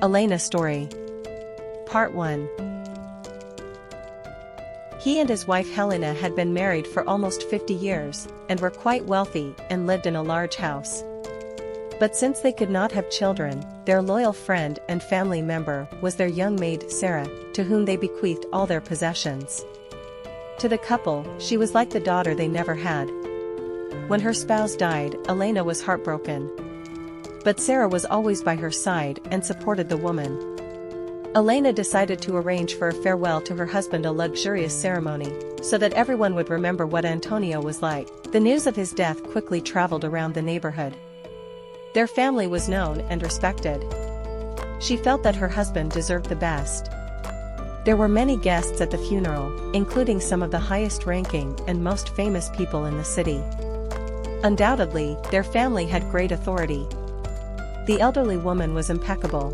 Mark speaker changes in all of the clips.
Speaker 1: Helena story. Part 1. He and his wife Helena had been married for almost 50 years, and were quite wealthy and lived in a large house. But since they could not have children, their loyal friend and family member was their young maid Sarah, to whom they bequeathed all their possessions. To the couple, she was like the daughter they never had. When her spouse died, Helena was heartbroken. But Sarah was always by her side and supported the woman. Helena decided to arrange for a farewell to her husband, a luxurious ceremony, so that everyone would remember what Antonio was like. The news of his death quickly traveled around the neighborhood. Their family was known and respected. She felt that her husband deserved the best. There were many guests at the funeral, including some of the highest-ranking and most famous people in the city. Undoubtedly, their family had great authority. The elderly woman was impeccable.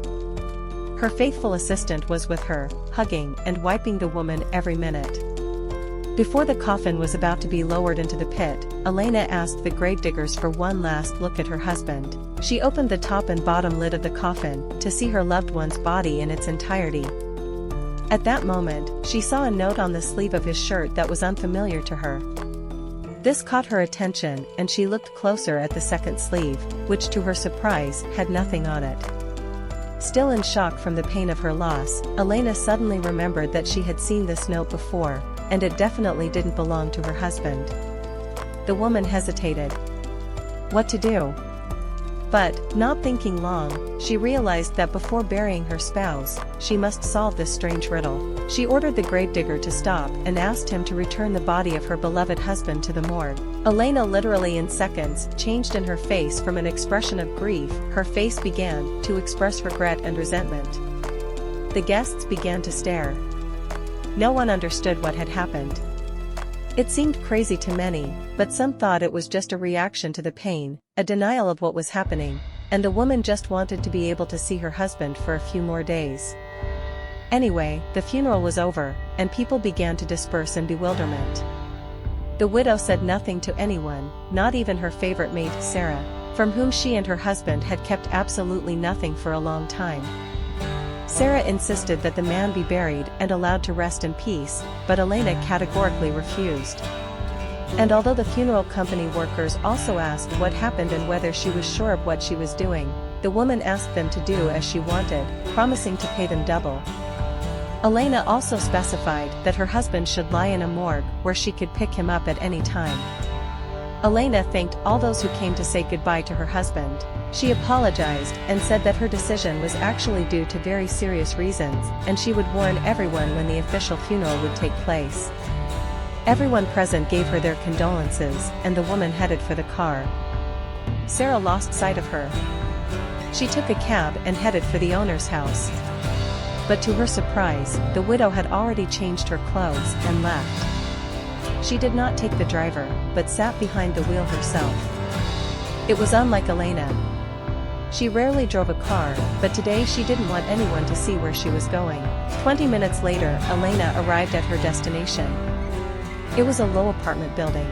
Speaker 1: Her faithful assistant was with her, hugging and wiping the woman every minute. Before the coffin was about to be lowered into the pit, Helena asked the grave diggers for one last look at her husband. She opened the top and bottom lid of the coffin to see her loved one's body in its entirety. At that moment, she saw a note on the sleeve of his shirt that was unfamiliar to her. This caught her attention, and she looked closer at the second sleeve, which to her surprise had nothing on it. Still in shock from the pain of her loss, Helena suddenly remembered that she had seen this note before, and it definitely didn't belong to her husband. The woman hesitated. What to do? But, not thinking long, she realized that before burying her spouse, she must solve this strange riddle. She ordered the gravedigger to stop and asked him to return the body of her beloved husband to the morgue. Helena literally in seconds changed in her face. From an expression of grief, her face began to express regret and resentment. The guests began to stare. No one understood what had happened. It seemed crazy to many, but some thought it was just a reaction to the pain, a denial of what was happening, and the woman just wanted to be able to see her husband for a few more days. Anyway, the funeral was over, and people began to disperse in bewilderment. The widow said nothing to anyone, not even her favorite maid Sarah, from whom she and her husband had kept absolutely nothing for a long time. Sarah insisted that the man be buried and allowed to rest in peace, but Helena categorically refused. And although the funeral company workers also asked what happened and whether she was sure of what she was doing, the woman asked them to do as she wanted, promising to pay them double. Helena also specified that her husband should lie in a morgue where she could pick him up at any time. Helena thanked all those who came to say goodbye to her husband. She apologized and said that her decision was actually due to very serious reasons, and she would warn everyone when the official funeral would take place. Everyone present gave her their condolences, and the woman headed for the car. Sarah lost sight of her. She took a cab and headed for the owner's house. But to her surprise, the widow had already changed her clothes and left. She did not take the driver, but sat behind the wheel herself. It was unlike Helena. She rarely drove a car, but today she didn't want anyone to see where she was going. 20 minutes later, Helena arrived at her destination. It was a low apartment building.